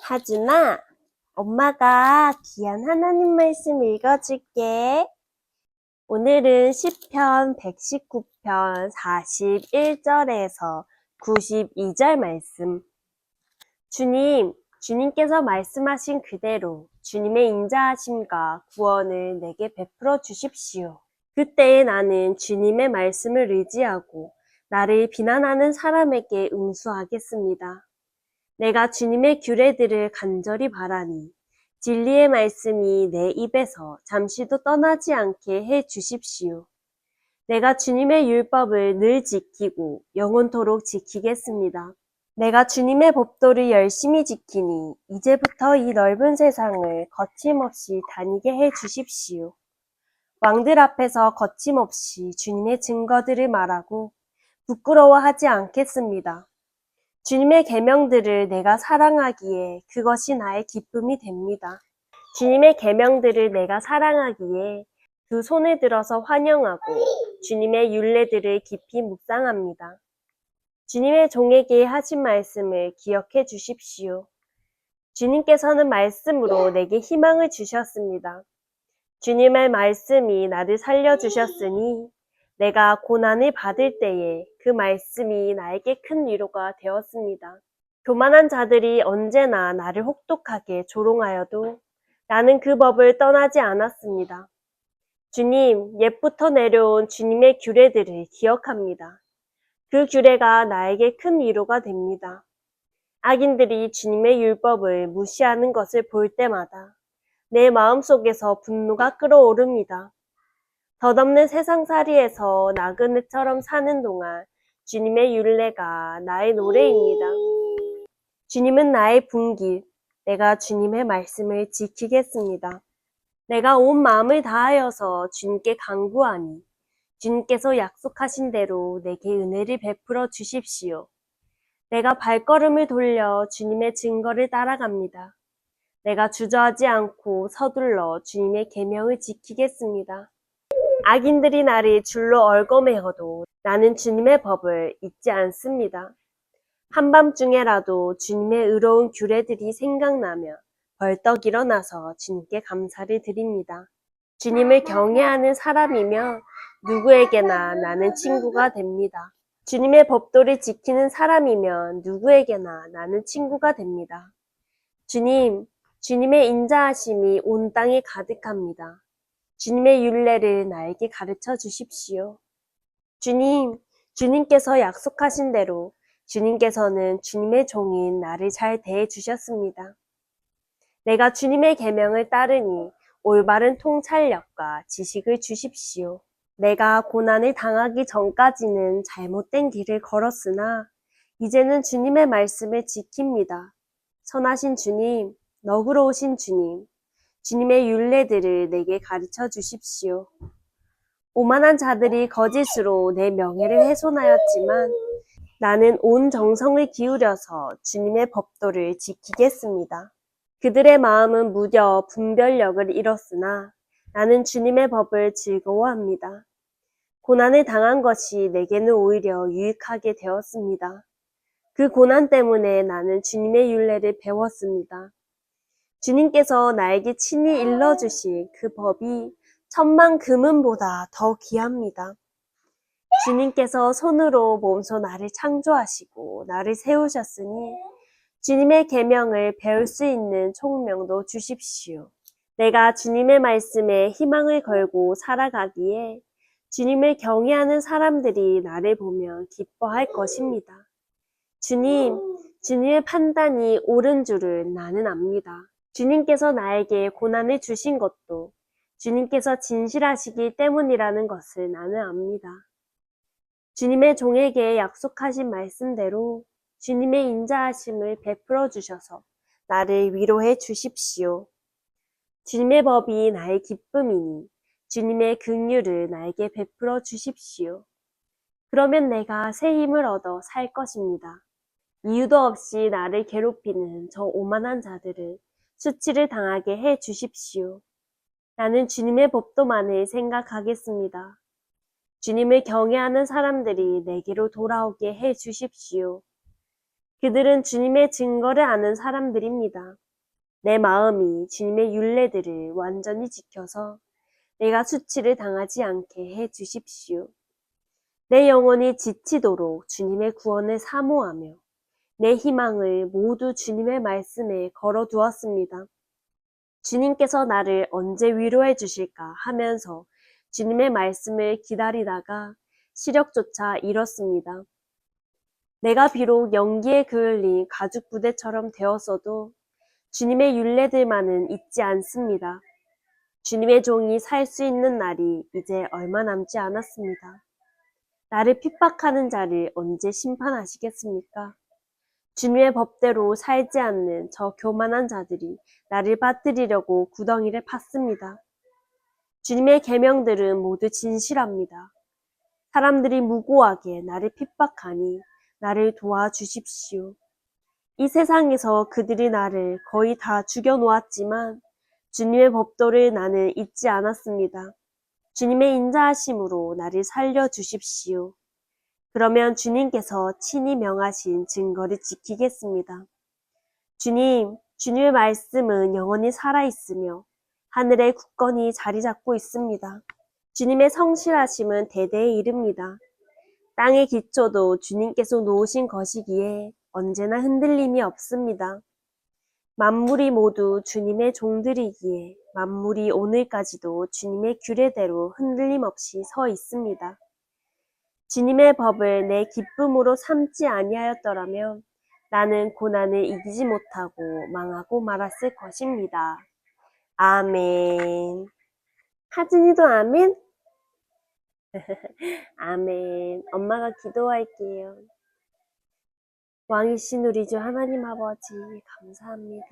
하준아, 엄마가 귀한 하나님 말씀 읽어줄게. 오늘은 시편 119편 41절에서 92절 말씀. 주님께서 말씀하신 그대로 주님의 인자하심과 구원을 내게 베풀어 주십시오. 그때에 나는 주님의 말씀을 의지하고 나를 비난하는 사람에게 응수하겠습니다. 내가 주님의 규례들을 간절히 바라니 진리의 말씀이 내 입에서 잠시도 떠나지 않게 해 주십시오. 내가 주님의 율법을 늘 지키고 영원토록 지키겠습니다. 내가 주님의 법도를 열심히 지키니 이제부터 이 넓은 세상을 거침없이 다니게 해 주십시오. 왕들 앞에서 거침없이 주님의 증거들을 말하고 부끄러워하지 않겠습니다. 주님의 계명들을 내가 사랑하기에 그것이 나의 기쁨이 됩니다. 주님의 계명들을 내가 사랑하기에 두 손을 들어서 환영하고 주님의 율례들을 깊이 묵상합니다. 주님의 종에게 하신 말씀을 기억해 주십시오. 주님께서는 말씀으로 내게 희망을 주셨습니다. 주님의 말씀이 나를 살려주셨으니 내가 고난을 받을 때에 그 말씀이 나에게 큰 위로가 되었습니다. 교만한 자들이 언제나 나를 혹독하게 조롱하여도 나는 그 법을 떠나지 않았습니다. 주님, 옛부터 내려온 주님의 규례들을 기억합니다. 그 규례가 나에게 큰 위로가 됩니다. 악인들이 주님의 율법을 무시하는 것을 볼 때마다 내 마음속에서 분노가 끓어오릅니다. 덧없는 세상살이에서 나그네처럼 사는 동안 주님의 율례가 나의 노래입니다. 주님은 나의 분깃, 내가 주님의 말씀을 지키겠습니다. 내가 온 마음을 다하여서 주님께 간구하니 주님께서 약속하신 대로 내게 은혜를 베풀어 주십시오. 내가 발걸음을 돌려 주님의 증거를 따라갑니다. 내가 주저하지 않고 서둘러 주님의 계명을 지키겠습니다. 악인들이 나를 줄로 얽어매어도 나는 주님의 법을 잊지 않습니다. 한밤중에라도 주님의 의로운 규례들이 생각나며 벌떡 일어나서 주님께 감사를 드립니다. 주님을 경외하는 사람이면 누구에게나 나는 친구가 됩니다. 주님의 법도를 지키는 사람이면 누구에게나 나는 친구가 됩니다. 주님의 인자하심이 온 땅에 가득합니다. 주님의 율례를 나에게 가르쳐 주십시오. 주님께서 약속하신 대로 주님께서는 주님의 종인 나를 잘 대해 주셨습니다. 내가 주님의 계명을 따르니 올바른 통찰력과 지식을 주십시오. 내가 고난을 당하기 전까지는 잘못된 길을 걸었으나 이제는 주님의 말씀을 지킵니다. 선하신 주님, 너그러우신 주님, 주님의 율례들을 내게 가르쳐 주십시오. 오만한 자들이 거짓으로 내 명예를 훼손하였지만 나는 온 정성을 기울여서 주님의 법도를 지키겠습니다. 그들의 마음은 무뎌 분별력을 잃었으나 나는 주님의 법을 즐거워합니다. 고난을 당한 것이 내게는 오히려 유익하게 되었습니다. 그 고난 때문에 나는 주님의 율례를 배웠습니다. 주님께서 나에게 친히 일러주신 그 법이 천만 금은보다 더 귀합니다. 주님께서 손으로 몸소 나를 창조하시고 나를 세우셨으니 주님의 계명을 배울 수 있는 총명도 주십시오. 내가 주님의 말씀에 희망을 걸고 살아가기에 주님을 경외하는 사람들이 나를 보며 기뻐할 것입니다. 주님의 판단이 옳은 줄을 나는 압니다. 주님께서 나에게 고난을 주신 것도 주님께서 진실하시기 때문이라는 것을 나는 압니다. 주님의 종에게 약속하신 말씀대로 주님의 인자하심을 베풀어 주셔서 나를 위로해 주십시오. 주님의 법이 나의 기쁨이니 주님의 긍휼을 나에게 베풀어 주십시오. 그러면 내가 새 힘을 얻어 살 것입니다. 이유도 없이 나를 괴롭히는 저 오만한 자들을 수치를 당하게 해 주십시오. 나는 주님의 법도만을 생각하겠습니다. 주님을 경외하는 사람들이 내게로 돌아오게 해 주십시오. 그들은 주님의 증거를 아는 사람들입니다. 내 마음이 주님의 율례들을 완전히 지켜서 내가 수치를 당하지 않게 해 주십시오. 내 영혼이 지치도록 주님의 구원을 사모하며 내 희망을 모두 주님의 말씀에 걸어두었습니다. 주님께서 나를 언제 위로해 주실까 하면서 주님의 말씀을 기다리다가 시력조차 잃었습니다. 내가 비록 연기에 그을린 가죽 부대처럼 되었어도 주님의 율례들만은 잊지 않습니다. 주님의 종이 살 수 있는 날이 이제 얼마 남지 않았습니다. 나를 핍박하는 자를 언제 심판하시겠습니까? 주님의 법대로 살지 않는 저 교만한 자들이 나를 빠뜨리려고 구덩이를 팠습니다. 주님의 계명들은 모두 진실합니다. 사람들이 무고하게 나를 핍박하니 나를 도와주십시오. 이 세상에서 그들이 나를 거의 다 죽여놓았지만 주님의 법도를 나는 잊지 않았습니다. 주님의 인자하심으로 나를 살려주십시오. 그러면 주님께서 친히 명하신 증거를 지키겠습니다. 주님의 말씀은 영원히 살아있으며 하늘에 굳건히 자리 잡고 있습니다. 주님의 성실하심은 대대에 이릅니다. 땅의 기초도 주님께서 놓으신 것이기에 언제나 흔들림이 없습니다. 만물이 모두 주님의 종들이기에 만물이 오늘까지도 주님의 규례대로 흔들림 없이 서 있습니다. 주님의 법을 내 기쁨으로 삼지 아니하였더라면 나는 고난을 이기지 못하고 망하고 말았을 것입니다. 아멘. 하진이도 아멘? 아멘. 엄마가 기도할게요. 왕이신 우리 주 하나님 아버지 감사합니다.